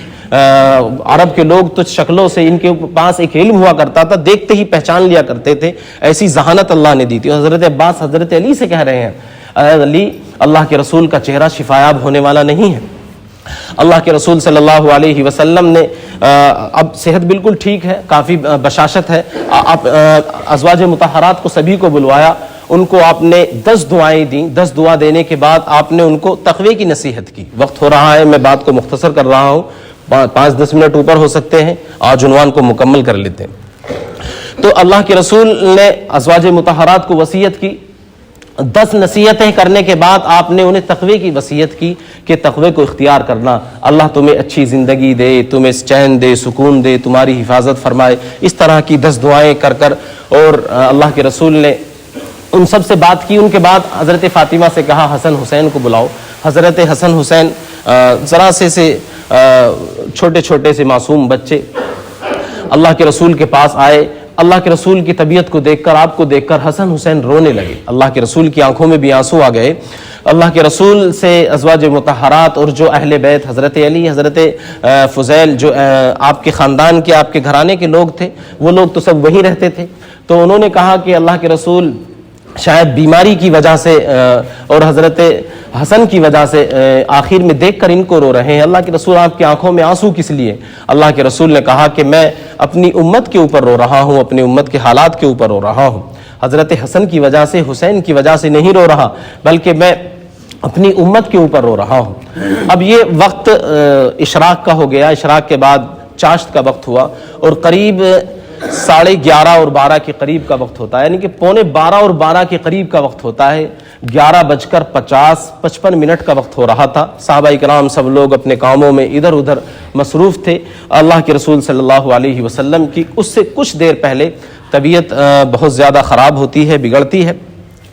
عرب کے لوگ تو شکلوں سے ان کے پاس ایک علم ہوا کرتا تھا، دیکھتے ہی پہچان لیا کرتے تھے، ایسی ذہانت اللہ نے دی تھی۔ حضرت عباس حضرت علی سے کہہ رہے ہیں، اے علی، اللہ کے رسول کا چہرہ شفایاب ہونے والا نہیں ہے۔ اللہ کے رسول صلی اللہ علیہ وسلم نے اب صحت بالکل ٹھیک ہے، کافی بشاشت ہے، آپ ازواج مطہرات کو سبھی کو بلوایا، ان کو آپ نے 10 دعائیں دیں، 10 دعا دینے کے بعد آپ نے ان کو تقوی کی نصیحت کی۔ وقت ہو رہا ہے، میں بات کو مختصر کر رہا ہوں، 5-10 منٹ اوپر ہو سکتے ہیں، آج عنوان کو مکمل کر لیتے ہیں۔ تو اللہ کے رسول نے ازواج مطہرات کو وصیت کی، 10 نصیحتیں کرنے کے بعد آپ نے انہیں تقوی کی وصیت کی کہ تقوی کو اختیار کرنا، اللہ تمہیں اچھی زندگی دے، تمہیں چین دے، سکون دے، تمہاری حفاظت فرمائے، اس طرح کی 10 دعائیں کر کر، اور اللہ کے رسول نے ان سب سے بات کی۔ ان کے بعد حضرت فاطمہ سے کہا حسن حسین کو بلاؤ۔ حضرت حسن حسین ذرا سے چھوٹے چھوٹے سے معصوم بچے اللہ کے رسول کے پاس آئے۔ اللہ کے رسول کی طبیعت کو دیکھ کر، آپ کو دیکھ کر حسن حسین رونے لگے، اللہ کے رسول کی آنکھوں میں بھی آنسو آ گئے۔ اللہ کے رسول سے ازواج مطہرات اور جو اہل بیت، حضرت علی، حضرت فضیل، جو آپ کے خاندان کے، آپ کے گھرانے کے لوگ تھے، وہ لوگ تو سب وہیں رہتے تھے، تو انہوں نے کہا کہ اللہ کے رسول شاید بیماری کی وجہ سے اور حضرت حسن کی وجہ سے آخر میں دیکھ کر ان کو رو رہے ہیں، اللہ کے رسول آپ کی آنکھوں میں آنسو کس لیے؟ اللہ کے رسول نے کہا کہ میں اپنی امت کے اوپر رو رہا ہوں، اپنی امت کے حالات کے اوپر رو رہا ہوں، حضرت حسن کی وجہ سے، حسین کی وجہ سے نہیں رو رہا، بلکہ میں اپنی امت کے اوپر رو رہا ہوں۔ اب یہ وقت اشراق کا ہو گیا، اشراق کے بعد چاشت کا وقت ہوا اور قریب 11:30 اور 12 کے قریب کا وقت ہوتا ہے، یعنی کہ 11:45 اور 12 کے قریب کا وقت ہوتا ہے۔ 11:50-55 کا وقت ہو رہا تھا۔ صحابہ کرام سب لوگ اپنے کاموں میں ادھر ادھر مصروف تھے۔ اللہ کے رسول صلی اللہ علیہ وسلم کی اس سے کچھ دیر پہلے طبیعت بہت زیادہ خراب ہوتی ہے، بگڑتی ہے،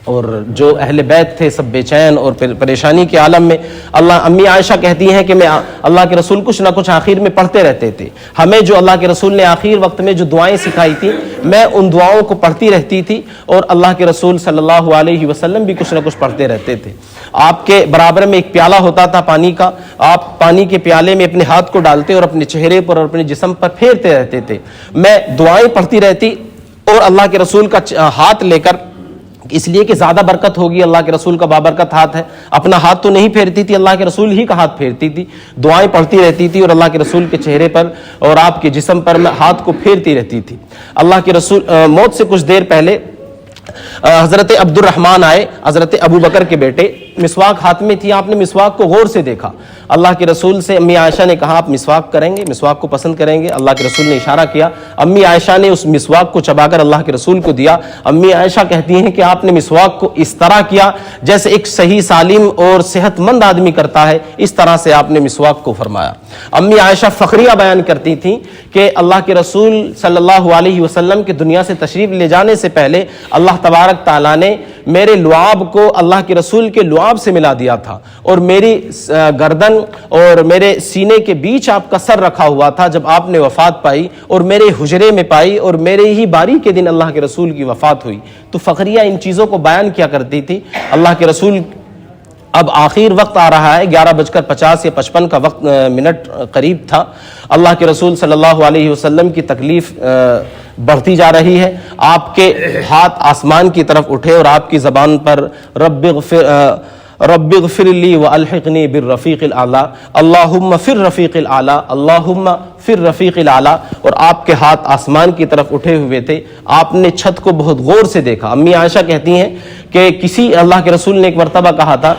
اور جو اہل بیت تھے سب بے چین اور پریشانی کے عالم میں. امی عائشہ کہتی ہیں کہ میں اللہ کے رسول کچھ نہ کچھ آخر میں پڑھتے رہتے تھے. ہمیں جو اللہ کے رسول نے آخر وقت میں جو دعائیں سکھائی تھی میں ان دعاؤں کو پڑھتی رہتی تھی, اور اللہ کے رسول صلی اللہ علیہ وسلم بھی کچھ نہ کچھ پڑھتے رہتے تھے. آپ کے برابر میں ایک پیالہ ہوتا تھا پانی کا, آپ پانی کے پیالے میں اپنے ہاتھ کو ڈالتے اور اپنے چہرے پر اور اپنے جسم پر پھیرتے رہتے تھے. میں دعائیں پڑھتی رہتی اور اللہ کے رسول کا ہاتھ لے کر, اس لیے کہ زیادہ برکت ہوگی, اللہ کے رسول کا بابرکت ہاتھ ہے, اپنا ہاتھ تو نہیں پھیرتی تھی, اللہ کے رسول ہی کا ہاتھ پھیرتی تھی, دعائیں پڑھتی رہتی تھی اور اللہ کے رسول کے چہرے پر اور آپ کے جسم پر میں ہاتھ کو پھیرتی رہتی تھی. اللہ کے رسول موت سے کچھ دیر پہلے حضرت عبد الرحمن آئے, حضرت ابو بکر کے بیٹے, مسواک ہاتھ میں تھی. آپ نے مسواک کو غور سے دیکھا. اللہ کے رسول سے امی عائشہ نے کہا آپ مسواک کریں گے, مسواک کو پسند کریں گے؟ اللہ کے رسول نے اشارہ کیا. امی عائشہ نے اس مسواک کو چبا کر اللہ کے رسول کو دیا. امی عائشہ کہتی ہیں کہ آپ نے مسواک کو اس طرح کیا جیسے ایک صحیح سالم اور صحت مند آدمی کرتا ہے, اس طرح سے آپ نے مسواک کو فرمایا. امی عائشہ فخریہ بیان کرتی تھیں کہ اللہ کے رسول صلی اللہ علیہ وسلم کے دنیا سے تشریف لے جانے سے پہلے اللہ تبارک تعالیٰ نے میرے لعاب کو اللہ کے رسول کے لعاب سے ملا دیا تھا, اور میری گردن اور میرے سینے کے بیچ آپ کا سر رکھا ہوا تھا جب آپ نے وفات پائی, اور میرے حجرے میں پائی, اور میرے ہی باری کے دن اللہ کے رسول کی وفات ہوئی. تو فخریہ ان چیزوں کو بیان کیا کرتی تھی. اللہ کے رسول اب آخر وقت آ رہا ہے, 11:50 یا 55 کا وقت منٹ قریب تھا. اللہ کے رسول صلی اللہ علیہ وسلم کی تکلیف بڑھتی جا رہی ہے. آپ کے ہاتھ آسمان کی طرف اٹھے اور آپ کی زبان پر رب اغفر لی والحقنی بالرفیق الاعلی, اللہم فی الرفیق الاعلی, اللہم فی الرفیق الاعلی, اور آپ کے ہاتھ آسمان کی طرف اٹھے ہوئے تھے. آپ نے چھت کو بہت غور سے دیکھا. امی عائشہ کہتی ہیں کہ اللہ کے رسول نے ایک مرتبہ کہا تھا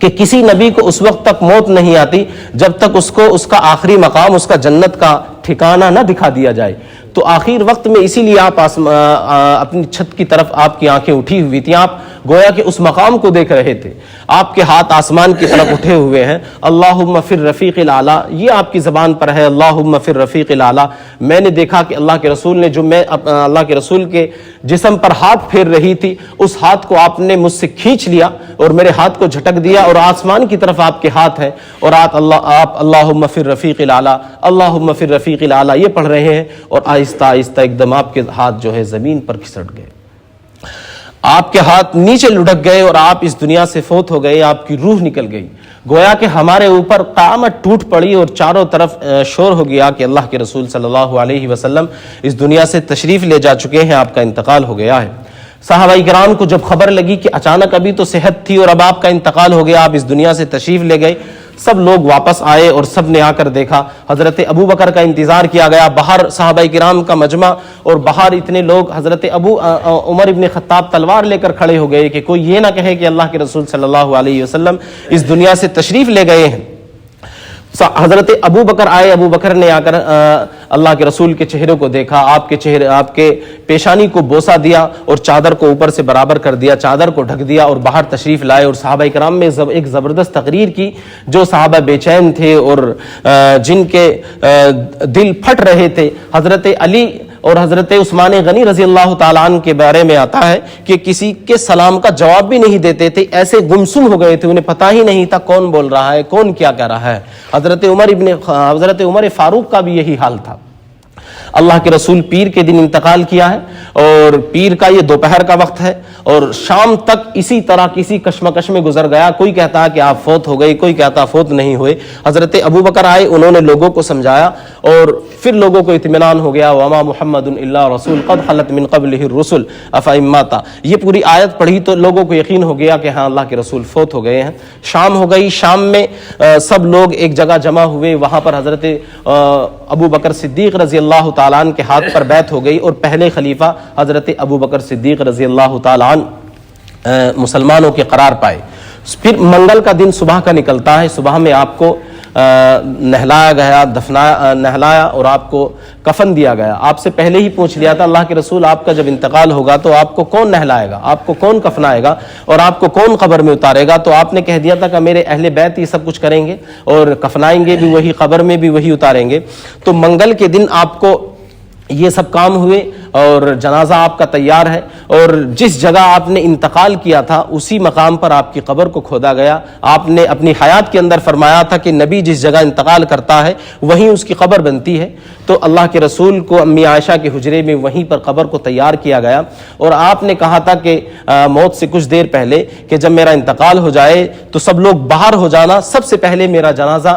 کہ کسی نبی کو اس وقت تک موت نہیں آتی جب تک اس کو اس کا آخری مقام, اس کا جنت کا ٹھکانہ نہ دکھا دیا جائے. تو آخر وقت میں اسی لیے آپ اپنی چھت کی طرف آپ کی آنکھیں اٹھی ہوئی تھیں, آپ گویا کہ اس مقام کو دیکھ رہے تھے. آپ کے ہاتھ آسمان کی طرف اٹھے ہوئے ہیں. اللہم فی الرفیق الاعلی, یہ آپ کی زبان پر ہے, اللہم فی الرفیق الاعلی. میں نے دیکھا کہ اللہ کے رسول نے, جو میں اللہ کے رسول کے جسم پر ہاتھ پھیر رہی تھی, اس ہاتھ کو آپ نے مجھ سے کھینچ لیا اور میرے ہاتھ کو جھٹک دیا, اور آسمان کی طرف آپ کے ہاتھ ہیں, اور آپ اللہم فی الرفیق الاعلی, اللہم فی الرفیق الاعلی یہ پڑھ رہے ہیں, اور آہستہ آہستہ ایک دم آپ کے ہاتھ جو ہے زمین پر کھسٹ گئے, آپ کے ہاتھ نیچے لڑک گئے, اور آپ اس دنیا سے فوت ہو گئے, آپ کی روح نکل گئی. گویا کہ ہمارے اوپر قیامت ٹوٹ پڑی اور چاروں طرف شور ہو گیا کہ اللہ کے رسول صلی اللہ علیہ وسلم اس دنیا سے تشریف لے جا چکے ہیں, آپ کا انتقال ہو گیا ہے. صحابہ کرام کو جب خبر لگی کہ اچانک ابھی تو صحت تھی اور اب آپ کا انتقال ہو گیا, آپ اس دنیا سے تشریف لے گئے, سب لوگ واپس آئے اور سب نے آ کر دیکھا. حضرت ابو بکر کا انتظار کیا گیا, باہر صحابہ کرام کا مجمع, اور باہر اتنے لوگ. حضرت عمر ابن خطاب تلوار لے کر کھڑے ہو گئے کہ کوئی یہ نہ کہے کہ اللہ کے رسول صلی اللہ علیہ وسلم اس دنیا سے تشریف لے گئے ہیں. حضرت ابو بکر آئے, ابو بکر نے آ کر اللہ کے رسول کے چہرے کو دیکھا, آپ کے پیشانی کو بوسہ دیا اور چادر کو اوپر سے برابر کر دیا, چادر کو ڈھک دیا اور باہر تشریف لائے. اور صحابہ کرام میں ایک زبردست تقریر کی. جو صحابہ بے چین تھے اور جن کے دل پھٹ رہے تھے, حضرت علی اور حضرت عثمان غنی رضی اللہ تعالیٰ عنہ کے بارے میں آتا ہے کہ کسی کے سلام کا جواب بھی نہیں دیتے تھے, ایسے گمسم ہو گئے تھے, انہیں پتہ ہی نہیں تھا کون بول رہا ہے, کون کیا کہہ رہا ہے. حضرت عمر فاروق کا بھی یہی حال تھا. اللہ کے رسول پیر کے دن انتقال کیا ہے, اور پیر کا یہ دوپہر کا وقت ہے, اور شام تک اسی طرح کسی کشمکش میں گزر گیا. کوئی کہتا کہ آپ فوت ہو گئی, کوئی کہتا فوت نہیں ہوئے. حضرت ابو بکر آئے, انہوں نے لوگوں کو سمجھایا, اور پھر لوگوں کو اطمینان ہو گیا. وما محمد الا رسول قد خلت من قبلہ الرسل افئن مات, یہ پوری آیت پڑھی تو لوگوں کو یقین ہو گیا کہ ہاں اللہ کے رسول فوت ہو گئے ہیں. شام ہو گئی, شام میں سب لوگ ایک جگہ جمع ہوئے. وہاں پر حضرت ابو بکر صدیق رضی اللہ تعالیٰ عنہ کے ہاتھ پر بیعت ہو گئی, اور پہلے خلیفہ حضرت ابو بکر صدیق رضی اللہ تعالیٰ عنہ مسلمانوں کے قرار پائے. پھر منگل کا دن صبح کا نکلتا ہے. صبح میں آپ کو نہلایا گیا, نہلایا اور آپ کو کفن دیا گیا. آپ سے پہلے ہی پوچھ لیا تھا اللہ کے رسول آپ کا جب انتقال ہوگا تو آپ کو کون نہلائے گا, آپ کو کون کفنائے گا, اور آپ کو کون قبر میں اتارے گا. تو آپ نے کہہ دیا تھا کہ میرے اہل بیت یہ سب کچھ کریں گے, اور کفنائیں گے بھی وہی, قبر میں بھی وہی اتاریں گے. تو منگل کے دن آپ کو یہ سب کام ہوئے. اور جنازہ آپ کا تیار ہے، اور جس جگہ آپ نے انتقال کیا تھا اسی مقام پر آپ کی قبر کو کھودا گیا۔ آپ نے اپنی حیات کے اندر فرمایا تھا کہ نبی جس جگہ انتقال کرتا ہے وہیں اس کی قبر بنتی ہے، تو اللہ کے رسول کو امی عائشہ کے حجرے میں وہیں پر قبر کو تیار کیا گیا، اور آپ نے کہا تھا کہ موت سے کچھ دیر پہلے کہ جب میرا انتقال ہو جائے تو سب لوگ باہر ہو جانا، سب سے پہلے میرا جنازہ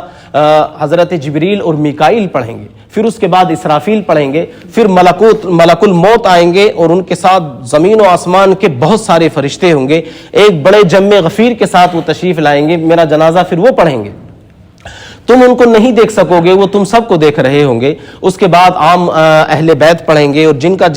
حضرت جبریل اور میکائیل پڑھیں گے، پھر اس کے بعد اسرافیل پڑھیں گے، پھر ملک الموت آئیں گے اور ان کے ساتھ زمین و آسمان کے بہت سارے فرشتے ہوں گے، ایک بڑے جم غفیر کے ساتھ وہ تشریف لائیں گے، میرا جنازہ پھر وہ پڑھیں گے، تم ان کو نہیں دیکھ سکو گے، وہ تم سب کو دیکھ رہے ہوں گے۔ اس کے بعد عام اہل بیت پڑھیں گے، اور جن کا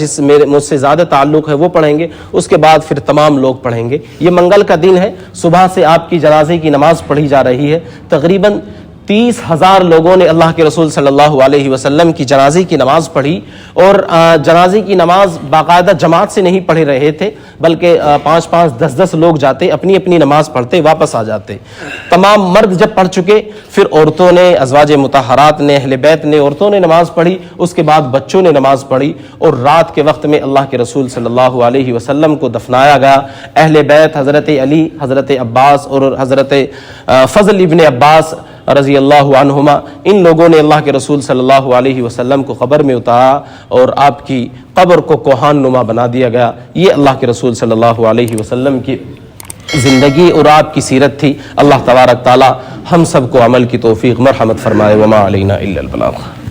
مجھ سے زیادہ تعلق ہے وہ پڑھیں گے، اس کے بعد پھر تمام لوگ پڑھیں گے۔ یہ منگل کا دن ہے، صبح سے آپ کی جنازے کی نماز پڑھی جا رہی ہے، تقریباً 30,000 لوگوں نے اللہ کے رسول صلی اللہ علیہ وسلم کی جنازے کی نماز پڑھی، اور جنازے کی نماز باقاعدہ جماعت سے نہیں پڑھ رہے تھے، بلکہ 5-5 10-10 لوگ جاتے، اپنی اپنی نماز پڑھتے واپس آ جاتے۔ تمام مرد جب پڑھ چکے، پھر عورتوں نے، ازواج مطہرات نے، اہل بیت نے، عورتوں نے نماز پڑھی، اس کے بعد بچوں نے نماز پڑھی، اور رات کے وقت میں اللہ کے رسول صلی اللہ علیہ وسلم کو دفنایا گیا۔ اہل بیت حضرت علی، حضرت عباس اور حضرت فضل ابن عباس رضی اللہ عنہما، ان لوگوں نے اللہ کے رسول صلی اللہ علیہ وسلم کو قبر میں اتارا اور آپ کی قبر کو کوہان نما بنا دیا گیا۔ یہ اللہ کے رسول صلی اللہ علیہ وسلم کی زندگی اور آپ کی سیرت تھی۔ اللہ تبارک تعالی ہم سب کو عمل کی توفیق مرحمت فرمائے۔ وما علینا الا البلاغ۔